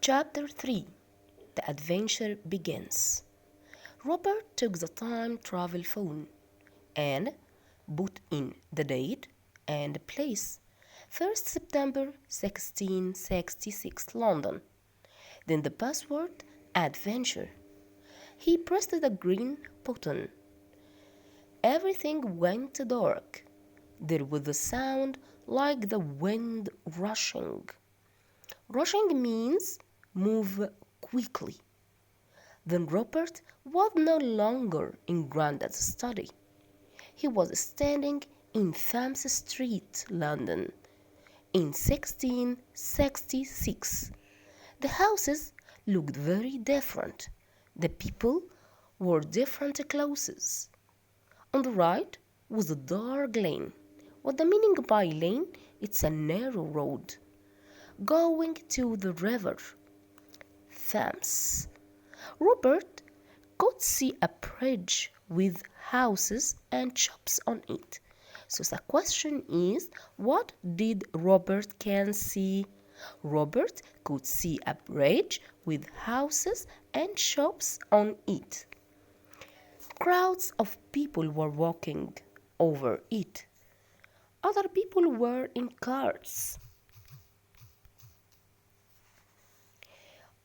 Chapter 3. The adventure begins. Robert took the time travel phone and put in the date and place. 1st September 1666, London. Then the password, adventure. He pressed the green button. Everything went dark. There was a sound like the wind rushing. Rushing means move quickly. Then Robert was no longer in Grandad's study. He was standing in Thames Street, London, in 1666. The houses looked very different. The people wore different clothes. On the right was a dark lane. What the meaning by lane? It's a narrow road going to the river Thames. Robert could see a bridge with houses and shops on it. So the question is, what did Robert can see? Robert could see a bridge with houses and shops on it. Crowds of people were walking over it. Other people were in carts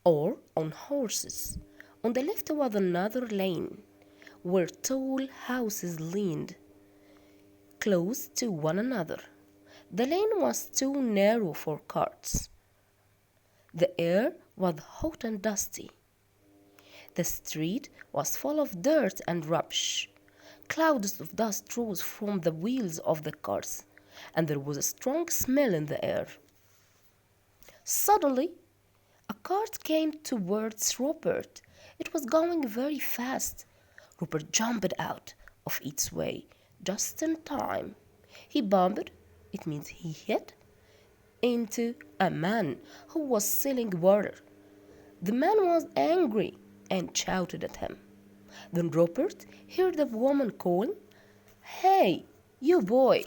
or on horses. On the left was another lane where tall houses leaned close to one another. The lane was too narrow for carts. The air was hot and dusty. The street was full of dirt and rubbish. Clouds of dust rose from the wheels of the cars, and there was a strong smell in the air. Suddenly, a cart came towards Robert. It was going very fast. Robert jumped out of its way just in time. He bumped, it means he hit, into a man who was selling water. The man was angry and shouted at him. Then Robert heard a woman call, "Hey, you boy!"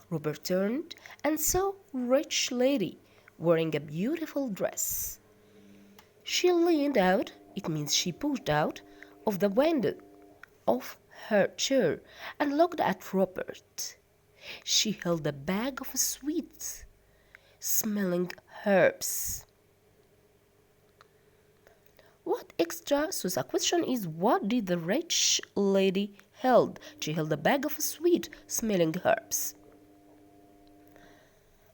Robert turned and saw a rich lady wearing a beautiful dress. She leaned out, it means she pushed out, of the window of her chair and looked at Robert. She held a bag of sweet smelling herbs. What extra? So the question is, what did the rich lady hold? She held a bag of sweet smelling herbs.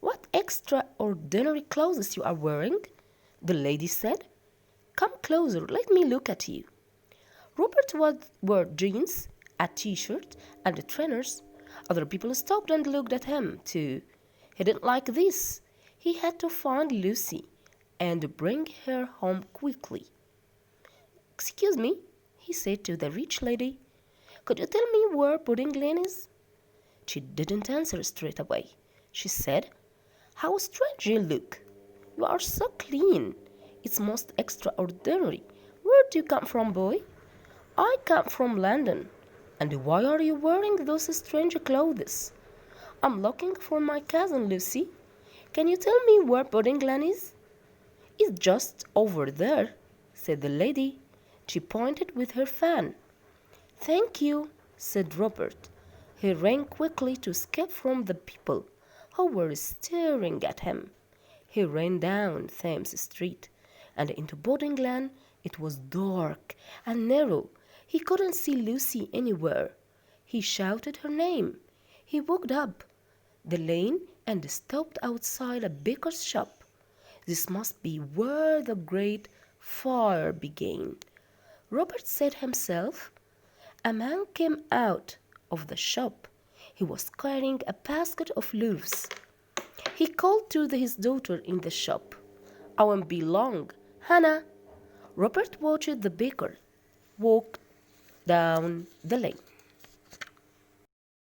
What extraordinary clothes you are wearing? The lady said. Come closer, let me look at you. Robert wore jeans, a t-shirt, and trainers. Other people stopped and looked at him too. He didn't like this. He had to find Lucy and bring her home quickly. Excuse me, he said to the rich lady. Could you tell me where Pudding Lane is? She didn't answer straight away. She said, How strange you look. You are so clean. It's most extraordinary. Where do you come from, boy? I come from London. And why are you wearing those strange clothes? I'm looking for my cousin Lucy. Can you tell me where Pudding Lane is? It's just over there, said the lady. She pointed with her fan. Thank you, said Robert. He ran quickly to escape from the people who were staring at him. He ran down Thames Street and into Pudding Lane. It was dark and narrow. He couldn't see Lucy anywhere. He shouted her name. He walked up the lane and stopped outside a baker's shop. This must be where the great fire began. Robert said himself. A man came out of the shop. He was carrying a basket of loaves. He called to his daughter in the shop. I won't be long, Hannah. Robert watched the baker walk down the lane.